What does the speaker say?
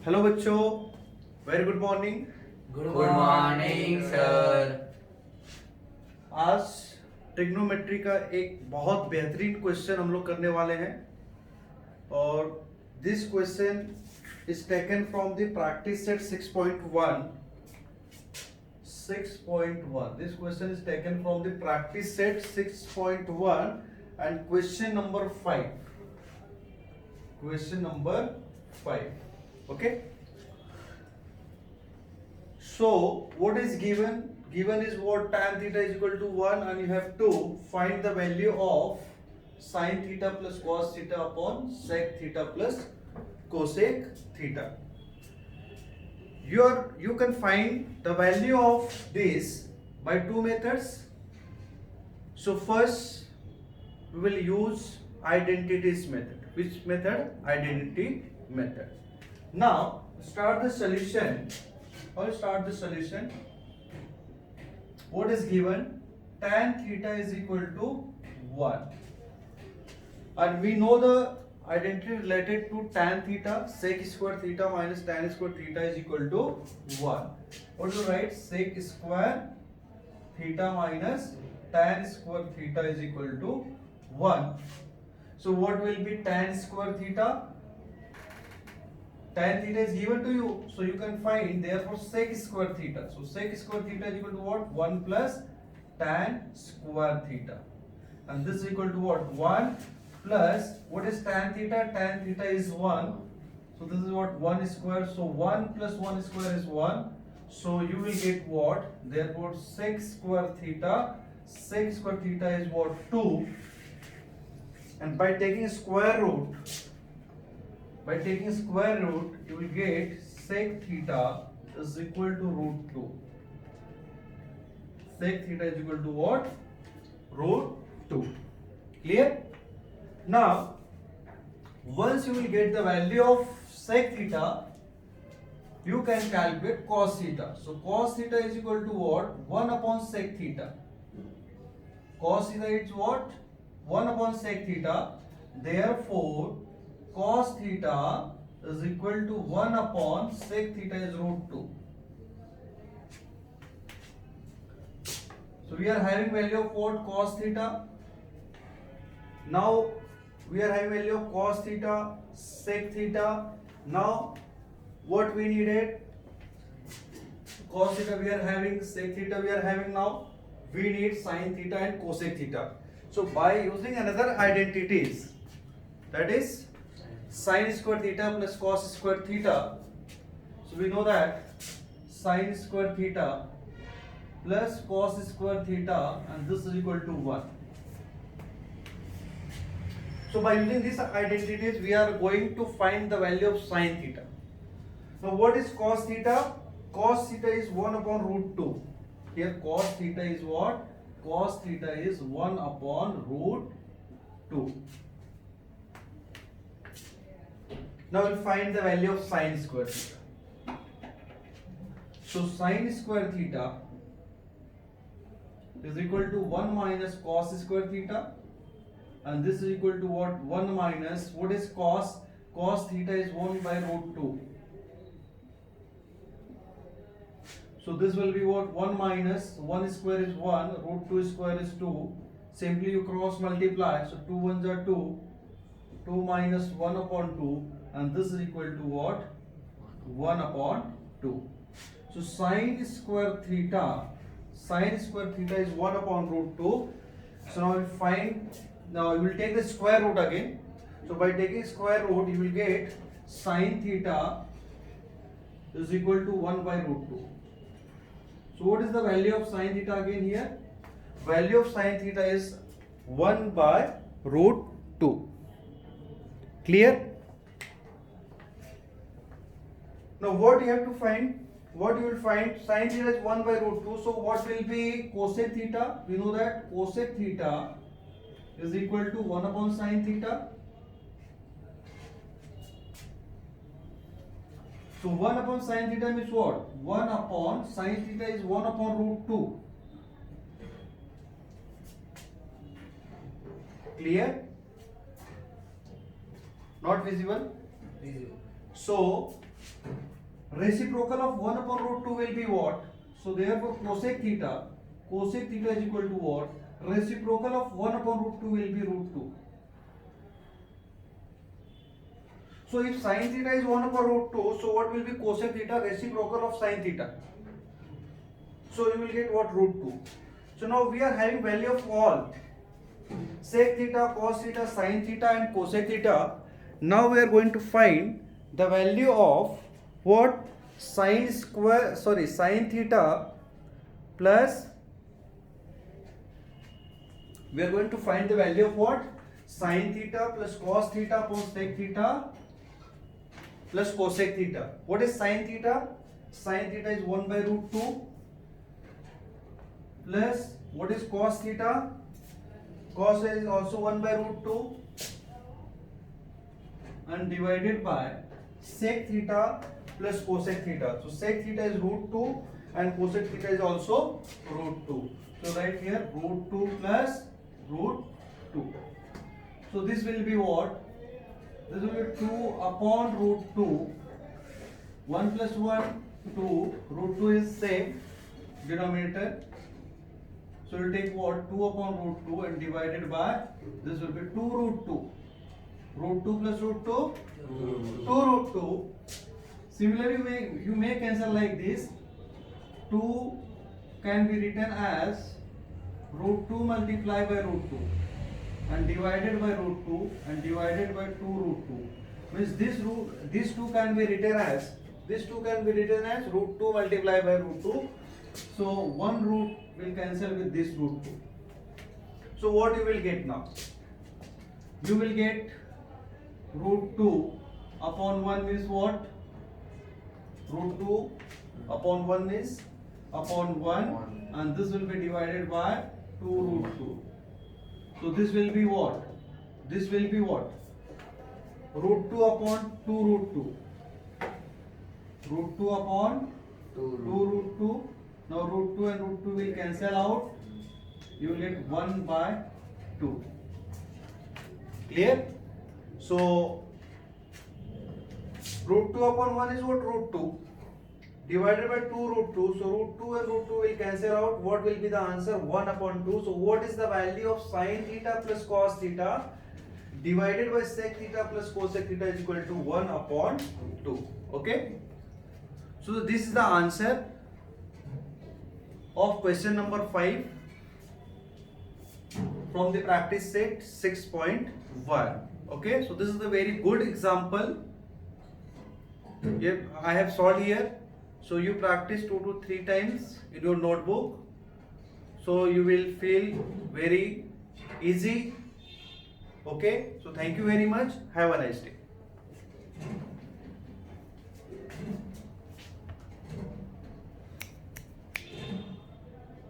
Hello बच्चों, very good morning. Good morning sir. आज trigonometry का एक बहुत बेहतरीन क्वेश्चन हम लोग करने वाले हैं और this question is taken from the practice set 6.1. 6.1. This question is taken from the practice set 6.1 and question number 5. Question number 5. Okay. So what is given? Given is what? Tan theta is equal to 1 and you have to find the value of sin theta plus cos theta upon sec theta plus cosec theta. You can find the value of this by two methods. So first we will use identities method. Which method? Identity method. Now start the solution. I'll start the solution. What is given? Tan theta is equal to 1. And we know the identity related to tan theta, sec square theta minus tan square theta is equal to 1. What do you write? Sec square theta minus tan square theta is equal to 1. So what will be tan square theta? Tan theta is given to you, so you can find therefore sec square theta. So sec square theta is equal to what? 1 plus tan square theta. And this is equal to what? 1 plus what is tan theta? Tan theta is 1. So this is what? 1 square. So 1 plus 1 square is 1. So you will get what? Therefore sec square theta. Sec square theta is what? 2. And by taking square root, you will get sec theta is equal to root 2. Sec theta is equal to what? Root 2. Clear? Now, once you will get the value of sec theta, you can calculate cos theta. So cos theta is equal to what? 1 upon sec theta. Cos theta is what? 1 upon sec theta. Therefore, cos theta is equal to 1 upon sec theta is root 2. So we are having value of what? Cos theta. Now we are having value of cos theta, sec theta. Now what we needed? Cos theta we are having, sec theta we are having. Now we need sin theta and cosec theta. So by using another identities, that is sin square theta plus cos square theta. So we know that sin square theta plus cos square theta and this is equal to 1. So by using these identities we are going to find the value of sin theta. Now what is cos theta? Cos theta is 1 upon root 2. Here cos theta is what? Cos theta is 1 upon root 2. Now we'll find the value of sin square theta. So sin square theta is equal to 1 minus cos square theta, and this is equal to what? 1 minus, what is cos? Cos theta is 1 by root 2. So this will be what? 1 minus 1 square is 1, root 2 square is 2. Simply you cross multiply. So 2 ones are 2. 2 minus 1 upon 2. And this is equal to what? 1 upon 2. So sin square theta is 1 upon root 2. So now you will take the square root again. So by taking square root, you will get sin theta is equal to 1 by root 2. So what is the value of sin theta again here? Value of sin theta is 1 by root 2. Clear? Now what you have to find? What you will find? Sin theta is 1 by root 2. So what will be cosec theta? We know that cosec theta is equal to 1 upon sin theta. So 1 upon sin theta means what? 1 upon sin theta is 1 upon root 2. Clear? Not visible? Visible. So reciprocal of 1 upon root 2 will be what? So therefore cosec theta is equal to what? Reciprocal of 1 upon root 2 will be root 2. So if sin theta is 1 upon root 2, so what will be cosec theta? Reciprocal of sin theta. So you will get what? Root 2. So now we are having value of all sec theta, cos theta, sin theta and cosec theta. Now we are going to find the value of what? Sin theta plus, we are going to find the value of what? Sin theta plus cos theta upon sec theta plus cosec theta. What is sin theta? Sin theta is 1 by root 2 plus what is cos theta? Cos is also 1 by root 2 and divided by sec theta plus cosec theta. So sec theta is root 2 and cosec theta is also root 2. So right here root 2 plus root 2. So this will be what? This will be 2 upon root 2. 1 plus 1, 2. Root 2 is same denominator. So we'll take what? 2 upon root 2 and divided by, this will be 2 root 2. Root 2 plus root 2? 2 root 2. Similarly, you may cancel like this. 2 can be written as root 2 multiplied by root 2 and divided by root 2 and divided by 2 root 2. Means this 2 can be written as root 2 multiplied by root 2. So 1 root will cancel with this root 2. So what you will get now? You will get root 2 upon 1 is what? Root 2 upon 1 is upon 1 and this will be divided by 2 root 2. So this will be what? This will be what? Root 2 upon 2 root 2. Root 2 upon 2 root 2. Now root 2 and root 2 will cancel out. You will get 1 by 2. Clear? So root 2 upon 1 is what? Root 2 divided by 2 root 2. So root 2 and root 2 will cancel out. What will be the answer? 1 upon 2. So what is the value of sin theta plus cos theta divided by sec theta plus cosec theta is equal to 1 upon 2. Okay. So this is the answer of question number 5 from the practice set 6.1. Okay. So this is a very good example. I have solved here. So you practice 2 to 3 times in your notebook. So you will feel very easy. Okay. So thank you very much. Have a nice day.